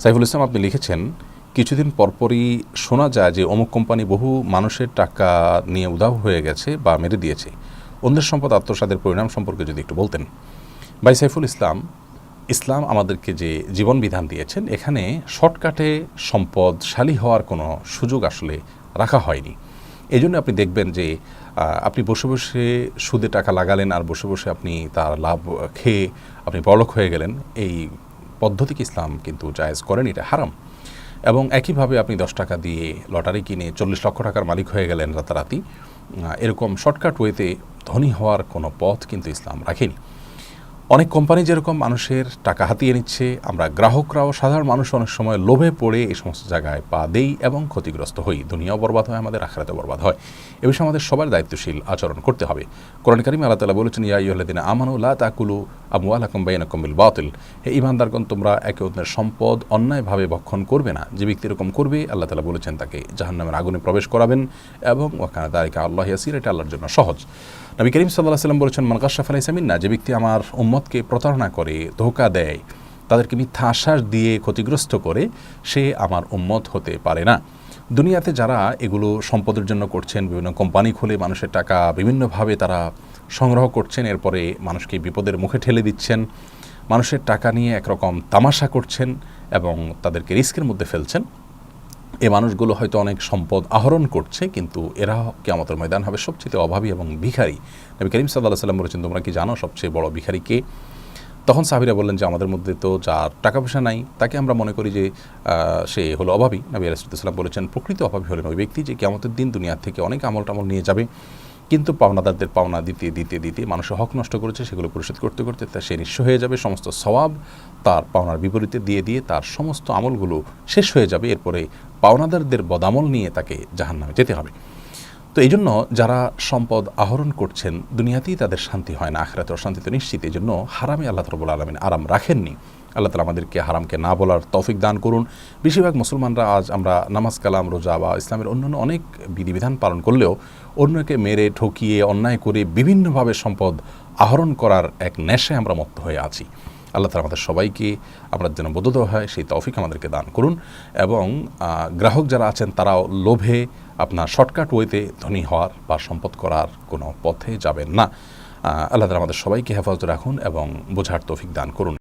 সাইফুল ইসলাম, আপনি লিখেছেন, কিছুদিন পরপরই শোনা যায় যে অমুক কোম্পানি বহু মানুষের টাকা নিয়ে উধাও হয়ে গেছে বা মেরে দিয়েছে। অন্যের সম্পদ আত্মসাতের পরিণাম সম্পর্কে যদি একটু বলতেন। ভাই সাইফুল ইসলাম, ইসলাম আমাদেরকে যে জীবন বিধান দিয়েছেন, এখানে শর্টকাটে সম্পদশালী হওয়ার কোনো সুযোগ আসলে রাখা হয়নি। এই জন্য আপনি দেখবেন যে আপনি বসে বসে সুদে টাকা লাগালেন আর বসে বসে আপনি তার লাভ খেয়ে আপনি বড়লোক হয়ে গেলেন। এই পদ্ধতিকে ইসলাম কিন্তু জায়েজ করেন, এটা হারাম। এবং একইভাবে আপনি 10 টাকা দিয়ে লটারি কিনে 40 লক্ষ টাকার মালিক হয়ে গেলেন রাতারাতি। এরকম শর্টকাট ওয়েতে ধনী হওয়ার কোনো পথ কিন্তু ইসলাম রাখেনি। অনেক কোম্পানি যেরকম মানুষের টাকা হাতিয়ে নিচ্ছে, আমরা গ্রাহকরাও, সাধারণ মানুষ অনেক সময় লোভে পড়ে এই সমস্ত জায়গায় পা দেই এবং ক্ষতিগ্রস্ত হই। দুনিয়াও বরবাদ হয়, আমাদের আখিরাতেও বরবাদ হয়। এ বিষয়ে আমাদের সবার দায়িত্বশীল আচরণ করতে হবে। কোরআন কারীমে আল্লাহ তাআলা বলেছেন, ইয়া আইয়ুহাল্লাযীনা আমানু লা তাকুলু আমওয়ালাকুম বাইনাকুম বিল বাতিল। হে ঈমানদারগণ, তোমরা একে অন্যের সম্পদ অন্যায়ভাবে ভক্ষণ করবে না। যে ব্যক্তি এরকম করবে, আল্লাহ তাআলা বলেছেন তাকে জাহান্নামের আগুনে প্রবেশ করাবেন এবং ওয়া কানা যালিকা আল্লাহু ইয়াসির, এটা আল্লাহর জন্য সহজ। নবী করিম সাল্লাল্লাহু আলাইহি ওয়াসাল্লাম বলেছেন, মান গাশশা ফালাইসা মিন্না, যে ব্যক্তি আমার উম্মতকে প্রতারণা করে, ধোঁকা দেয়, তাদেরকে মিথ্যা আশ্বাস দিয়ে ক্ষতিগ্রস্ত করে, সে আমার উম্মত হতে পারে না। দুনিয়াতে যারা এগুলো সম্পদের জন্য করছেন, বিভিন্ন কোম্পানি খুলে মানুষের টাকা বিভিন্নভাবে তারা সংগ্রহ করছেন, এরপরে মানুষকে বিপদের মুখে ঠেলে দিচ্ছেন, মানুষের টাকা নিয়ে একরকম তামাশা করছেন এবং তাদেরকে রিস্কের মধ্যে ফেলছেন, এই মানুষগুলো হয়তো অনেক সম্পদ আহরণ করছে, কিন্তু এরা কিয়ামতের ময়দান হবে সবচেয়ে অভাবী এবং ভিখারি। নবী করিম সাল্লাল্লাহু আলাইহি ওয়াসাল্লাম বলেছেন, তোমরা কি জানো সবচেয়ে বড় ভিখারি কে? তখন সাহাবীরা বললেন যে আমাদের মধ্যে তো যার টাকা পয়সা নাই তাকে আমরা মনে করি যে সে হলো অভাবী। নবী আলাইহিস সালাম বলেছেন, প্রকৃত অভাবী হলেন ওই ব্যক্তি যে কিয়ামতের দিন দুনিয়া থেকে অনেক আমল টামল নিয়ে যাবে, কিন্তু পাওনাদারদের পাওনা দিতে দিতে দিতে মানুষের হক নষ্ট করেছে, সেগুলো পরিশোধ করতে করতে তা সে নিঃস্ব হয়ে যাবে। সমস্ত সওয়াব তার পাওনার বিপরীতে দিয়ে দিয়ে তার সমস্ত আমলগুলো শেষ হয়ে যাবে। এরপরে পাওনাদারদের বদামল নিয়ে তাকে জাহান্নামে যেতে হবে। তো এই জন্য যারা সম্পদ আহরণ করছেন, দুনিয়াতেই তাদের শান্তি হয় না, আখিরাতে অশান্তি তো নিশ্চিত। এই জন্য হারামে আল্লাহ রাব্বুল আলামিন আরাম রাখেননি। আল্লাহ তাআলা আমাদেরকে হারামকে না বলার তৌফিক দান করুন। বেশিরভাগ মুসলমানরা আজ আমরা নামাজ কালাম, রোজা বা ইসলামের অন্যান্য অনেক বিধিবিধান পালন করলেও অন্যকে মেরে ঠকিয়ে অন্যায় করে বিভিন্নভাবে সম্পদ আহরণ করার এক নেশায় আমরা মত্ত হয়ে আছি। আল্লাহ তাআলা আমাদের সবাইকে আমরা যেন বোধোদয় হয় সেই তৌফিক আমাদেরকে দান করুন। এবং গ্রাহক যারা আছেন তারাও লোভে আপনার শর্টকাট ওয়েতে ধনী হওয়ার বা সম্পদ করার কোনো পথে যাবেন না। আল্লাহ তাআলা আমাদের সবাইকে হেফাজতে রাখুন এবং বোঝার তৌফিক দান করুন।